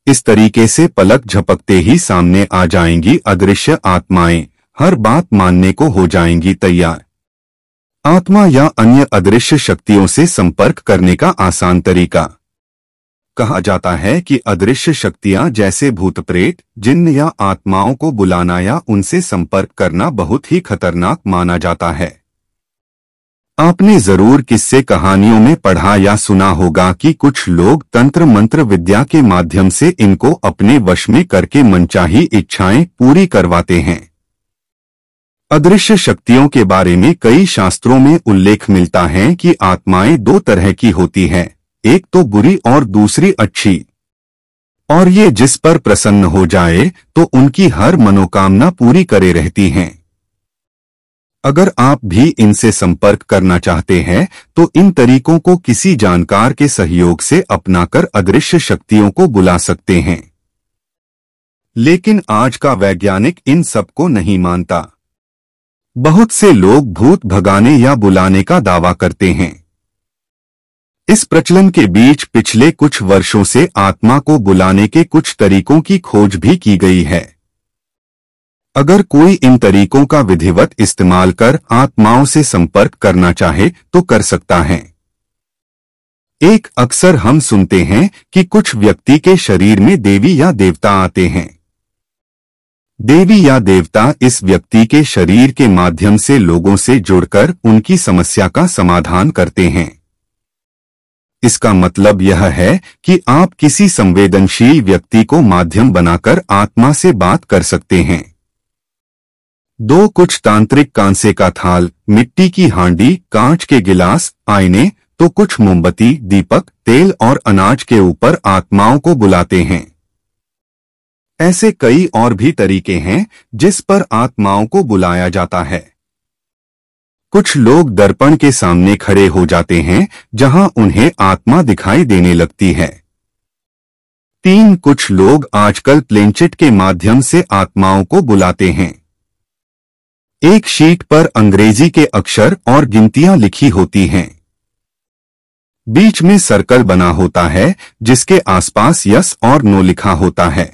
इस तरीके से पलक झपकते ही सामने आ जाएंगी अदृश्य आत्माएं, हर बात मानने को हो जाएंगी तैयार। आत्मा या अन्य अदृश्य शक्तियों से संपर्क करने का आसान तरीका। कहा जाता है कि अदृश्य शक्तियां जैसे भूत प्रेत, जिन्न या आत्माओं को बुलाना या उनसे संपर्क करना बहुत ही खतरनाक माना जाता है। आपने जरूर किस्से कहानियों में पढ़ा या सुना होगा कि कुछ लोग तंत्र मंत्र विद्या के माध्यम से इनको अपने वश में करके मनचाही इच्छाएं पूरी करवाते हैं। अदृश्य शक्तियों के बारे में कई शास्त्रों में उल्लेख मिलता है कि आत्माएं दो तरह की होती हैं, एक तो बुरी और दूसरी अच्छी, और ये जिस पर प्रसन्न हो जाए तो उनकी हर मनोकामना पूरी करे रहती हैं। अगर आप भी इनसे संपर्क करना चाहते हैं तो इन तरीकों को किसी जानकार के सहयोग से अपनाकर अदृश्य शक्तियों को बुला सकते हैं। लेकिन आज का वैज्ञानिक इन सबको नहीं मानता। बहुत से लोग भूत भगाने या बुलाने का दावा करते हैं। इस प्रचलन के बीच पिछले कुछ वर्षों से आत्मा को बुलाने के कुछ तरीकों की खोज भी की गई है। अगर कोई इन तरीकों का विधिवत इस्तेमाल कर आत्माओं से संपर्क करना चाहे तो कर सकता है। एक अक्सर हम सुनते हैं कि कुछ व्यक्ति के शरीर में देवी या देवता आते हैं। देवी या देवता इस व्यक्ति के शरीर के माध्यम से लोगों से जुड़कर उनकी समस्या का समाधान करते हैं। इसका मतलब यह है कि आप किसी संवेदनशील व्यक्ति को माध्यम बनाकर आत्मा से बात कर सकते हैं। कुछ तांत्रिक कांसे का थाल, मिट्टी की हांडी, कांच के गिलास, आईने, तो कुछ मोमबत्ती, दीपक, तेल और अनाज के ऊपर आत्माओं को बुलाते हैं। ऐसे कई और भी तरीके हैं जिस पर आत्माओं को बुलाया जाता है। कुछ लोग दर्पण के सामने खड़े हो जाते हैं जहां उन्हें आत्मा दिखाई देने लगती है। कुछ लोग आजकल प्लेनचिट के माध्यम से आत्माओं को बुलाते हैं। एक शीट पर अंग्रेजी के अक्षर और गिनतियां लिखी होती हैं। बीच में सर्कल बना होता है जिसके आसपास यस और नो लिखा होता है।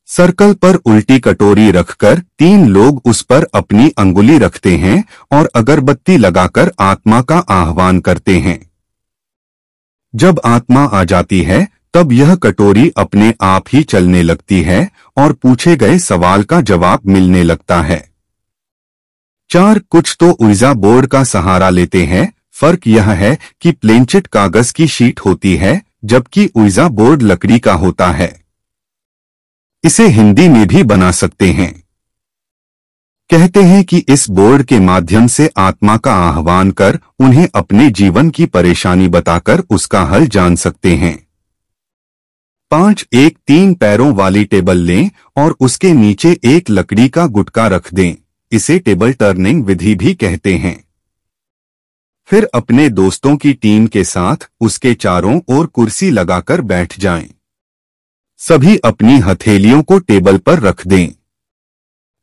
सर्कल पर उल्टी कटोरी रखकर 3 लोग उस पर अपनी अंगुली रखते हैं और अगरबत्ती लगाकर आत्मा का आह्वान करते हैं। जब आत्मा आ जाती है तब यह कटोरी अपने आप ही चलने लगती है और पूछे गए सवाल का जवाब मिलने लगता है। कुछ तो ऊर्जा बोर्ड का सहारा लेते हैं। फर्क यह है कि प्लेनचिट कागज की शीट होती है जबकि ऊर्जा बोर्ड लकड़ी का होता है। इसे हिंदी में भी बना सकते हैं। कहते हैं कि इस बोर्ड के माध्यम से आत्मा का आह्वान कर उन्हें अपने जीवन की परेशानी बताकर उसका हल जान सकते हैं। एक 3 पैरों वाली टेबल लें और उसके नीचे एक लकड़ी का गुटका रख दें। इसे टेबल टर्निंग विधि भी कहते हैं। फिर अपने दोस्तों की टीम के साथ उसके चारों ओर कुर्सी लगाकर बैठ जाएं। सभी अपनी हथेलियों को टेबल पर रख दें।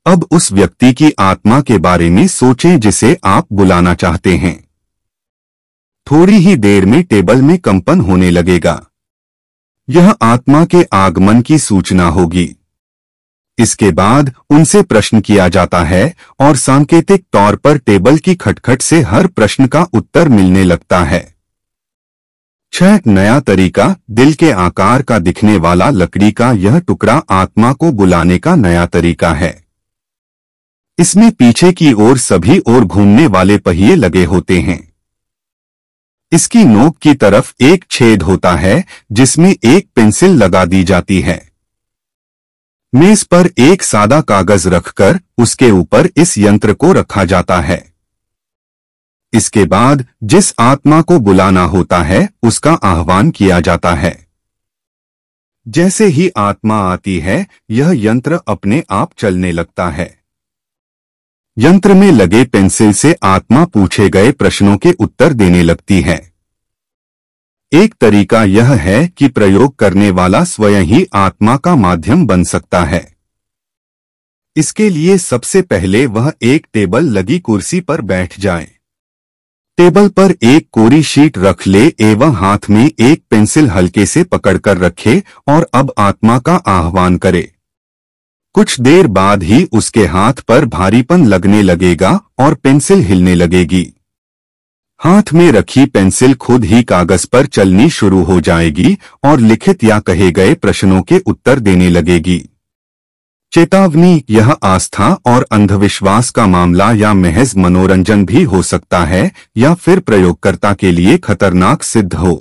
अब उस व्यक्ति की आत्मा के बारे में सोचें जिसे आप बुलाना चाहते हैं। थोड़ी ही देर में टेबल में कंपन होने लगेगा। यह आत्मा के आगमन की सूचना होगी। इसके बाद उनसे प्रश्न किया जाता है और सांकेतिक तौर पर टेबल की खटखट से हर प्रश्न का उत्तर मिलने लगता है। नया तरीका, दिल के आकार का दिखने वाला लकड़ी का यह टुकड़ा आत्मा को बुलाने का नया तरीका है। इसमें पीछे की ओर सभी ओर घूमने वाले पहिए लगे होते हैं। इसकी नोक की तरफ एक छेद होता है जिसमें एक पेंसिल लगा दी जाती है। मेज पर एक सादा कागज रखकर उसके ऊपर इस यंत्र को रखा जाता है। इसके बाद जिस आत्मा को बुलाना होता है उसका आह्वान किया जाता है। जैसे ही आत्मा आती है यह यंत्र अपने आप चलने लगता है। यंत्र में लगे पेंसिल से आत्मा पूछे गए प्रश्नों के उत्तर देने लगती है। एक तरीका यह है कि प्रयोग करने वाला स्वयं ही आत्मा का माध्यम बन सकता है। इसके लिए सबसे पहले वह एक टेबल लगी कुर्सी पर बैठ जाए। टेबल पर एक कोरी शीट रख ले एवं हाथ में एक पेंसिल हल्के से पकड़कर रखे और अब आत्मा का आह्वान करे। कुछ देर बाद ही उसके हाथ पर भारीपन लगने लगेगा और पेंसिल हिलने लगेगी। हाथ में रखी पेंसिल खुद ही कागज पर चलनी शुरू हो जाएगी और लिखित या कहे गए प्रश्नों के उत्तर देने लगेगी। चेतावनी, यह आस्था और अंधविश्वास का मामला या महज मनोरंजन भी हो सकता है या फिर प्रयोगकर्ता के लिए खतरनाक सिद्ध हो।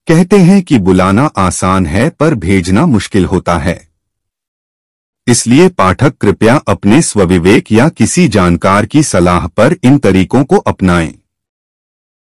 कहते हैं कि बुलाना आसान है पर भेजना मुश्किल होता है। इसलिए पाठक कृपया अपने स्वविवेक या किसी जानकार की सलाह पर इन तरीकों को अपनाएं।